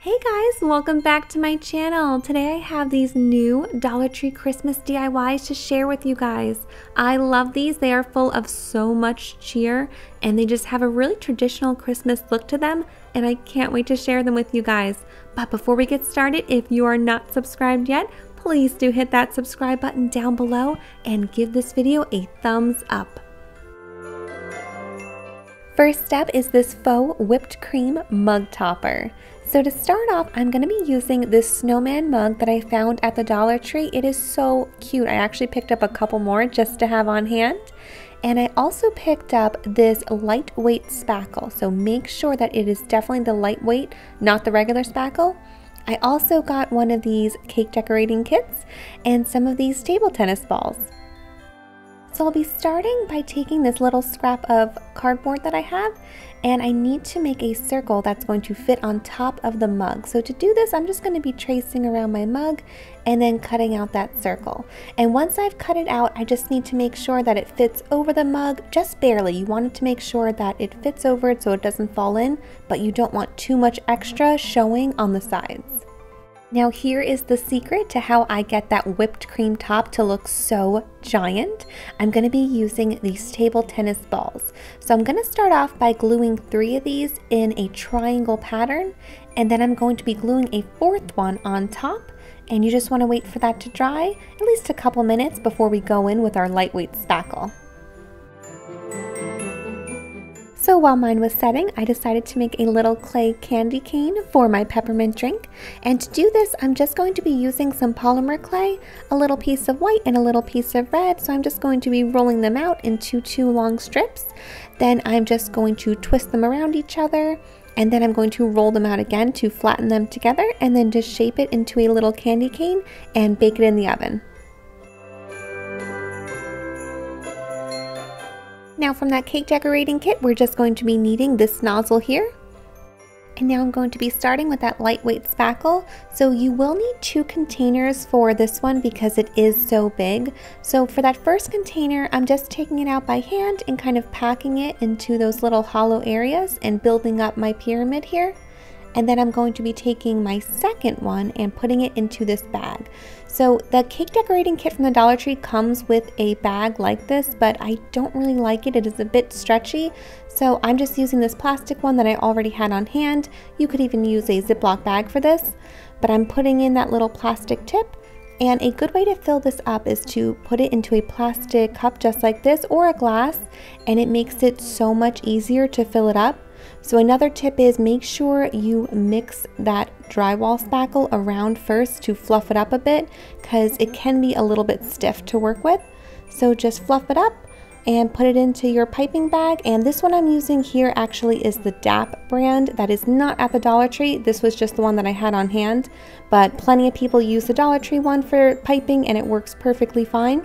Hey guys, welcome back to my channel. Today I have these new Dollar Tree Christmas DIYs to share with you guys. I love these. They are full of so much cheer and they just have a really traditional Christmas look to them, and I can't wait to share them with you guys. But before we get started, if you are not subscribed yet, please do hit that subscribe button down below and give this video a thumbs up. First step is this faux whipped cream mug topper. So to start off, I'm going to be using this snowman mug that I found at the Dollar Tree. It is so cute. I actually picked up a couple more just to have on hand. And I also picked up this lightweight spackle. So make sure that it is definitely the lightweight, not the regular spackle. I also got one of these cake decorating kits and some of these table tennis balls. So I'll be starting by taking this little scrap of cardboard that I have, and I need to make a circle that's going to fit on top of the mug. So to do this, I'm just going to be tracing around my mug and then cutting out that circle. And once I've cut it out, I just need to make sure that it fits over the mug, just barely. You want it to make sure that it fits over it so it doesn't fall in, but you don't want too much extra showing on the sides. Now here is the secret to how I get that whipped cream top to look so giant. I'm going to be using these table tennis balls. So I'm going to start off by gluing 3 of these in a triangle pattern, and then I'm going to be gluing a 4th one on top, and you just want to wait for that to dry at least a couple minutes before we go in with our lightweight spackle. So while mine was setting, I decided to make a little clay candy cane for my peppermint drink. And to do this, I'm just going to be using some polymer clay, a little piece of white and a little piece of red. So I'm just going to be rolling them out into 2 long strips. Then I'm just going to twist them around each other. And then I'm going to roll them out again to flatten them together and then just shape it into a little candy cane and bake it in the oven. Now from that cake decorating kit, we're just going to be needing this nozzle here. And now I'm going to be starting with that lightweight spackle. So you will need 2 containers for this one because it is so big. So for that first container, I'm just taking it out by hand and kind of packing it into those little hollow areas and building up my pyramid here. And then I'm going to be taking my second one and putting it into this bag. So the cake decorating kit from the Dollar Tree comes with a bag like this, but I don't really like it. It is a bit stretchy. So I'm just using this plastic one that I already had on hand. You could even use a Ziploc bag for this, but I'm putting in that little plastic tip. And a good way to fill this up is to put it into a plastic cup just like this or a glass, and it makes it so much easier to fill it up. So another tip is make sure you mix that drywall spackle around first to fluff it up a bit because it can be a little bit stiff to work with. So just fluff it up and put it into your piping bag. And this one I'm using here actually is the DAP brand. That is not at the Dollar Tree. This was just the one that I had on hand, but plenty of people use the Dollar Tree one for piping and it works perfectly fine.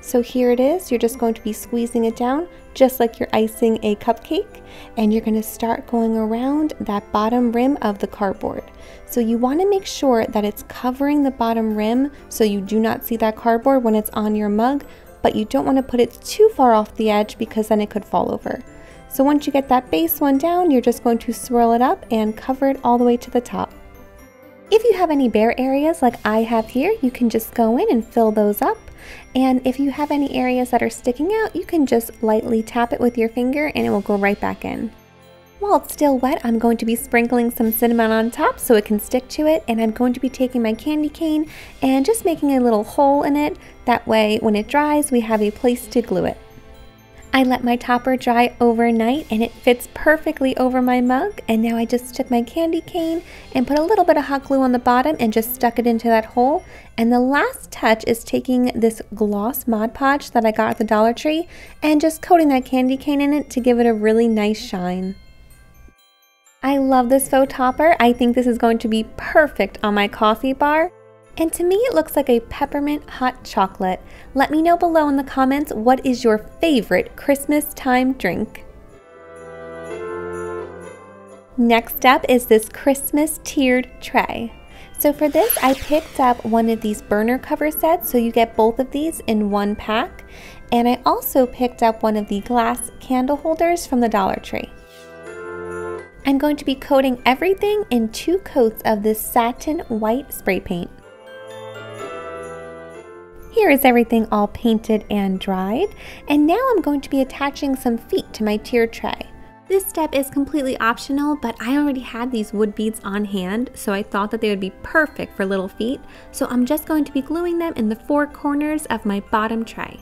So here it is. You're just going to be squeezing it down just like you're icing a cupcake, and you're going to start going around that bottom rim of the cardboard. So you want to make sure that it's covering the bottom rim so you do not see that cardboard when it's on your mug, but you don't want to put it too far off the edge because then it could fall over. So once you get that base one down, you're just going to swirl it up and cover it all the way to the top. If you have any bare areas like I have here, you can just go in and fill those up. And if you have any areas that are sticking out, you can just lightly tap it with your finger and it will go right back in. While it's still wet, I'm going to be sprinkling some cinnamon on top so it can stick to it, and I'm going to be taking my candy cane and just making a little hole in it. That way, when it dries, we have a place to glue it. I let my topper dry overnight and it fits perfectly over my mug, and now I just took my candy cane and put a little bit of hot glue on the bottom and just stuck it into that hole. And the last touch is taking this gloss Mod Podge that I got at the Dollar Tree and just coating that candy cane in it to give it a really nice shine. I love this faux topper. I think this is going to be perfect on my coffee bar. And to me, it looks like a peppermint hot chocolate. Let me know below in the comments what is your favorite Christmas time drink. Next up is this Christmas tiered tray. So for this, I picked up one of these burner cover sets, so you get both of these in one pack. And I also picked up one of the glass candle holders from the Dollar Tree. I'm going to be coating everything in 2 coats of this satin white spray paint. Here is everything all painted and dried, and now I'm going to be attaching some feet to my tier tray. This step is completely optional, but I already had these wood beads on hand, so I thought that they would be perfect for little feet, so I'm just going to be gluing them in the 4 corners of my bottom tray.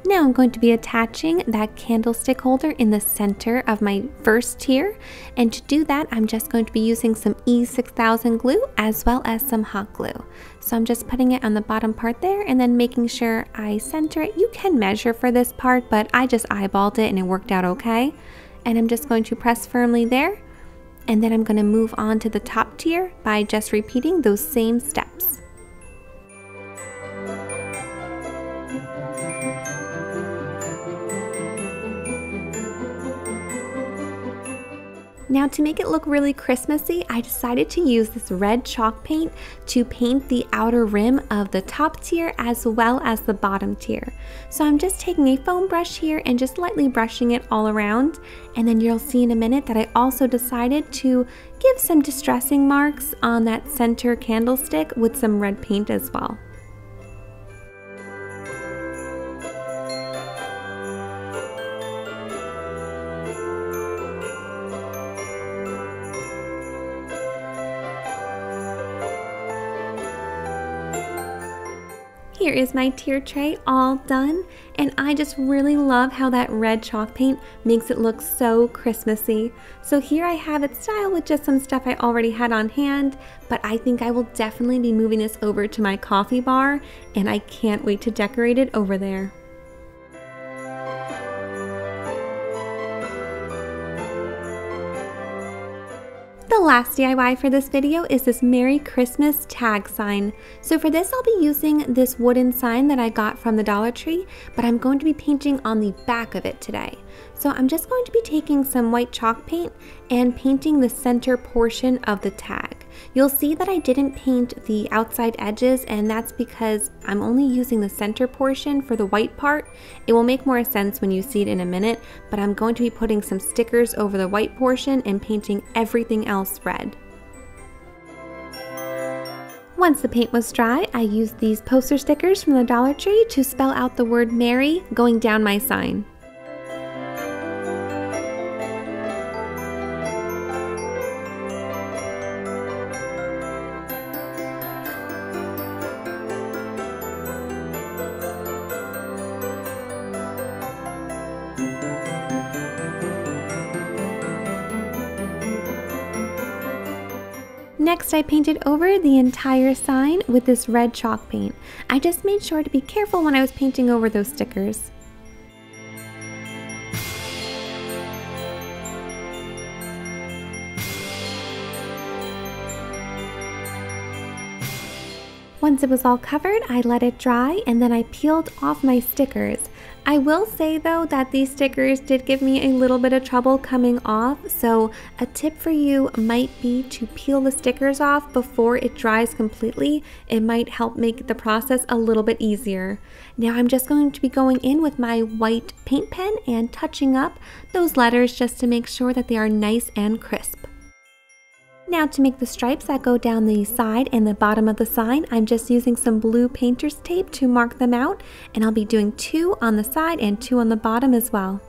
Now I'm going to be attaching that candlestick holder in the center of my first tier, and to do that I'm just going to be using some E6000 glue as well as some hot glue. So I'm just putting it on the bottom part there and then making sure I center it. You can measure for this part, but I just eyeballed it and it worked out okay. And I'm just going to press firmly there, and then I'm going to move on to the top tier by just repeating those same steps. Now to make it look really Christmassy, I decided to use this red chalk paint to paint the outer rim of the top tier as well as the bottom tier. So I'm just taking a foam brush here and just lightly brushing it all around, and then you'll see in a minute that I also decided to give some distressing marks on that center candlestick with some red paint as well. Here is my tier tray all done, and I just really love how that red chalk paint makes it look so Christmassy. So here I have it styled with just some stuff I already had on hand, but I think I will definitely be moving this over to my coffee bar, and I can't wait to decorate it over there. The last DIY for this video is this Merry Christmas tag sign. So for this I'll be using this wooden sign that I got from the Dollar Tree, but I'm going to be painting on the back of it today. So I'm just going to be taking some white chalk paint and painting the center portion of the tag. You'll see that I didn't paint the outside edges, and that's because I'm only using the center portion for the white part. It will make more sense when you see it in a minute, but I'm going to be putting some stickers over the white portion and painting everything else red. Once the paint was dry, I used these poster stickers from the Dollar Tree to spell out the word Merry going down my sign. Next, I painted over the entire sign with this red chalk paint. I just made sure to be careful when I was painting over those stickers. Once it was all covered, I let it dry and then I peeled off my stickers. I will say though that these stickers did give me a little bit of trouble coming off, so a tip for you might be to peel the stickers off before it dries completely. It might help make the process a little bit easier. Now I'm just going to be going in with my white paint pen and touching up those letters just to make sure that they are nice and crisp. Now to make the stripes that go down the side and the bottom of the sign, I'm just using some blue painter's tape to mark them out, and I'll be doing 2 on the side and 2 on the bottom as well.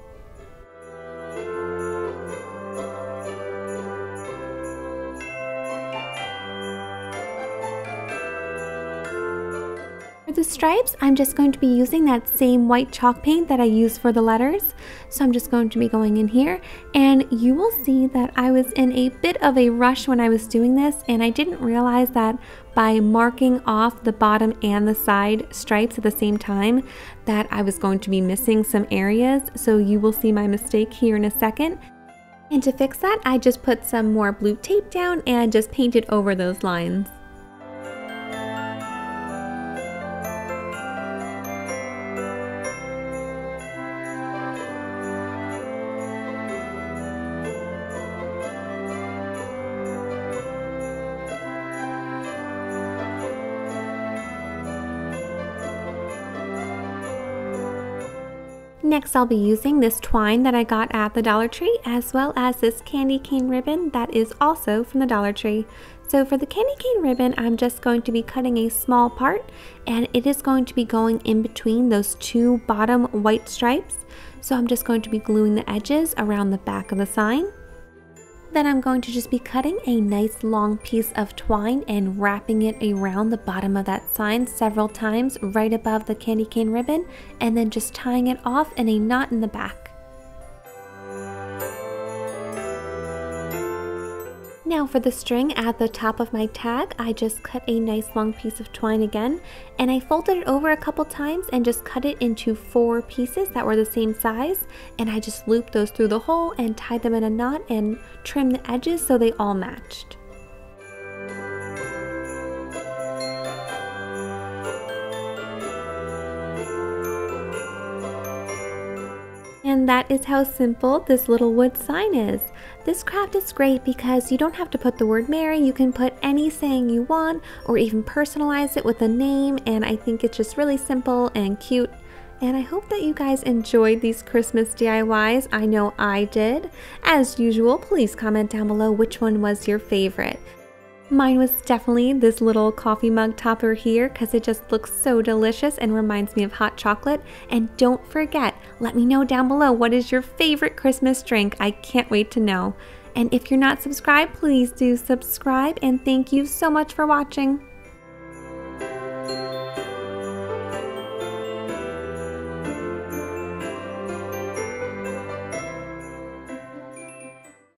For the stripes, I'm just going to be using that same white chalk paint that I used for the letters. So I'm just going to be going in here, and you will see that I was in a bit of a rush when I was doing this, and I didn't realize that by marking off the bottom and the side stripes at the same time that I was going to be missing some areas. So you will see my mistake here in a second. And to fix that, I just put some more blue tape down and just painted over those lines. Next, I'll be using this twine that I got at the Dollar Tree, as well as this candy cane ribbon that is also from the Dollar Tree. So for the candy cane ribbon, I'm just going to be cutting a small part, and it is going to be going in between those two bottom white stripes. So I'm just going to be gluing the edges around the back of the sign. Then I'm going to just be cutting a nice long piece of twine and wrapping it around the bottom of that sign several times right above the candy cane ribbon, and then just tying it off in a knot in the back. Now for the string at the top of my tag, I just cut a nice long piece of twine again, and I folded it over a couple times and just cut it into 4 pieces that were the same size, and I just looped those through the hole and tied them in a knot and trimmed the edges so they all matched. And that is how simple this little wood sign is. This craft is great because you don't have to put the word Merry, you can put any saying you want or even personalize it with a name, and I think it's just really simple and cute. And I hope that you guys enjoyed these Christmas DIYs. I know I did. As usual, please comment down below which one was your favorite. Mine was definitely this little coffee mug topper here because it just looks so delicious and reminds me of hot chocolate. And don't forget, let me know down below what is your favorite Christmas drink. I can't wait to know. And if you're not subscribed, please do subscribe, and thank you so much for watching.